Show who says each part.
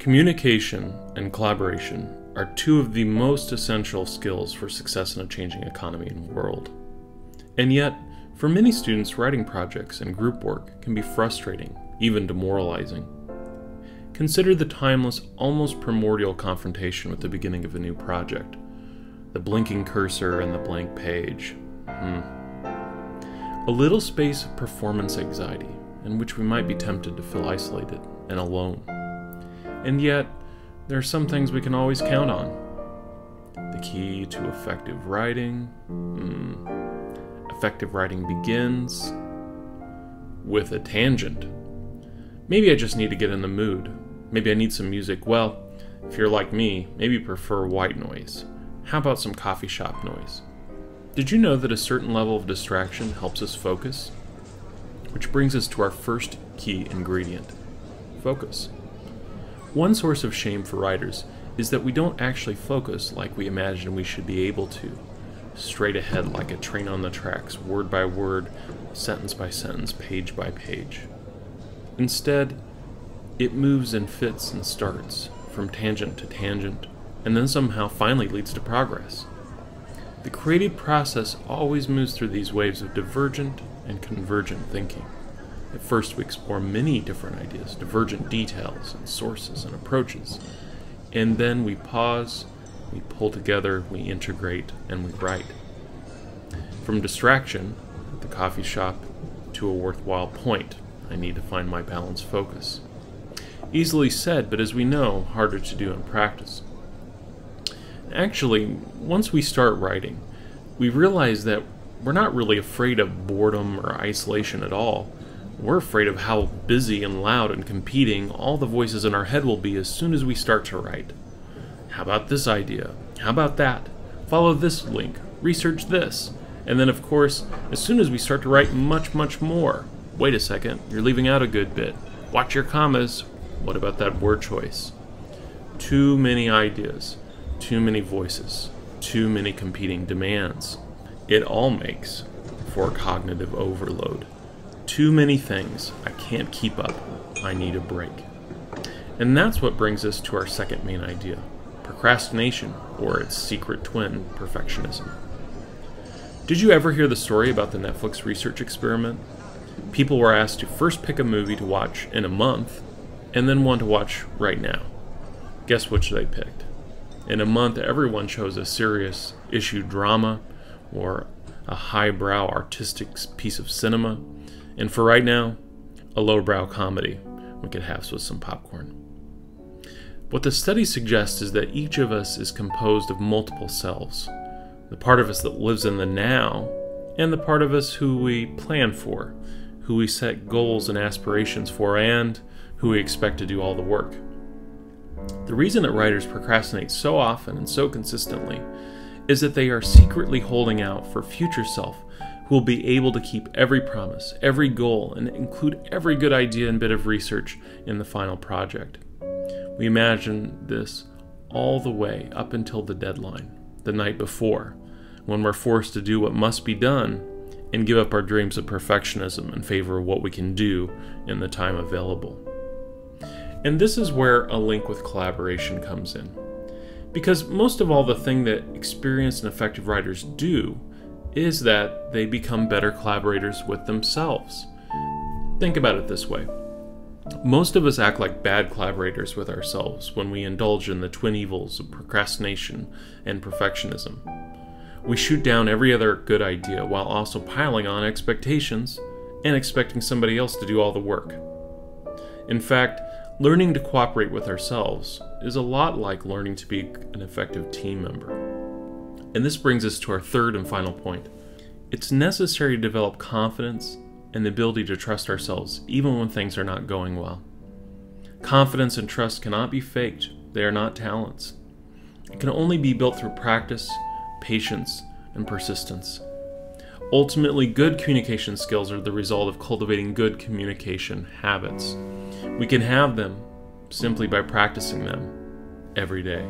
Speaker 1: Communication and collaboration are two of the most essential skills for success in a changing economy and world. And yet, for many students, writing projects and group work can be frustrating, even demoralizing. Consider the timeless, almost primordial confrontation with the beginning of a new project. The blinking cursor and the blank page. A little space of performance anxiety in which we might be tempted to feel isolated and alone. And yet, there are some things we can always count on. The key to effective writing. Effective writing begins with a tangent. Maybe I just need to get in the mood. Maybe I need some music. Well, if you're like me, maybe you prefer white noise. How about some coffee shop noise? Did you know that a certain level of distraction helps us focus? Which brings us to our first key ingredient: focus. One source of shame for writers is that we don't actually focus like we imagine we should be able to, straight ahead like a train on the tracks, word by word, sentence by sentence, page by page. Instead, it moves and fits and starts from tangent to tangent, and then somehow finally leads to progress. The creative process always moves through these waves of divergent and convergent thinking. At first we explore many different ideas, divergent details and sources and approaches, and then we pause, we pull together, we integrate, and we write. From distraction at the coffee shop to a worthwhile point, I need to find my balanced focus. Easily said, but as we know, harder to do in practice. Actually, once we start writing, we realize that we're not really afraid of boredom or isolation at all. We're afraid of how busy and loud and competing all the voices in our head will be as soon as we start to write. How about this idea? How about that? Follow this link. Research this. And then, of course, as soon as we start to write much more. Wait a second, you're leaving out a good bit. Watch your commas. What about that word choice? Too many ideas, too many voices, too many competing demands. It all makes for cognitive overload. Too many things. I can't keep up. I need a break. And that's what brings us to our second main idea: procrastination, or its secret twin, perfectionism. Did you ever hear the story about the Netflix research experiment? People were asked to first pick a movie to watch in a month, and then one to watch right now. Guess which they picked? In a month, everyone chose a serious issue drama or a highbrow artistic piece of cinema. And for right now, a lowbrow comedy we could have with some popcorn. What the study suggests is that each of us is composed of multiple selves. The part of us that lives in the now, and the part of us who we plan for, who we set goals and aspirations for, and who we expect to do all the work. The reason that writers procrastinate so often and so consistently is that they are secretly holding out for future self who will be able to keep every promise, every goal, and include every good idea and bit of research in the final project. We imagine this all the way up until the deadline, the night before, when we're forced to do what must be done and give up our dreams of perfectionism in favor of what we can do in the time available. And this is where a link with collaboration comes in. Because most of all, the thing that experienced and effective writers do is that they become better collaborators with themselves. Think about it this way. Most of us act like bad collaborators with ourselves when we indulge in the twin evils of procrastination and perfectionism. We shoot down every other good idea while also piling on expectations and expecting somebody else to do all the work. In fact, learning to cooperate with ourselves is a lot like learning to be an effective team member. And this brings us to our third and final point. It's necessary to develop confidence and the ability to trust ourselves even when things are not going well. Confidence and trust cannot be faked. They are not talents. It can only be built through practice, patience, and persistence. Ultimately, good communication skills are the result of cultivating good communication habits. We can have them simply by practicing them every day.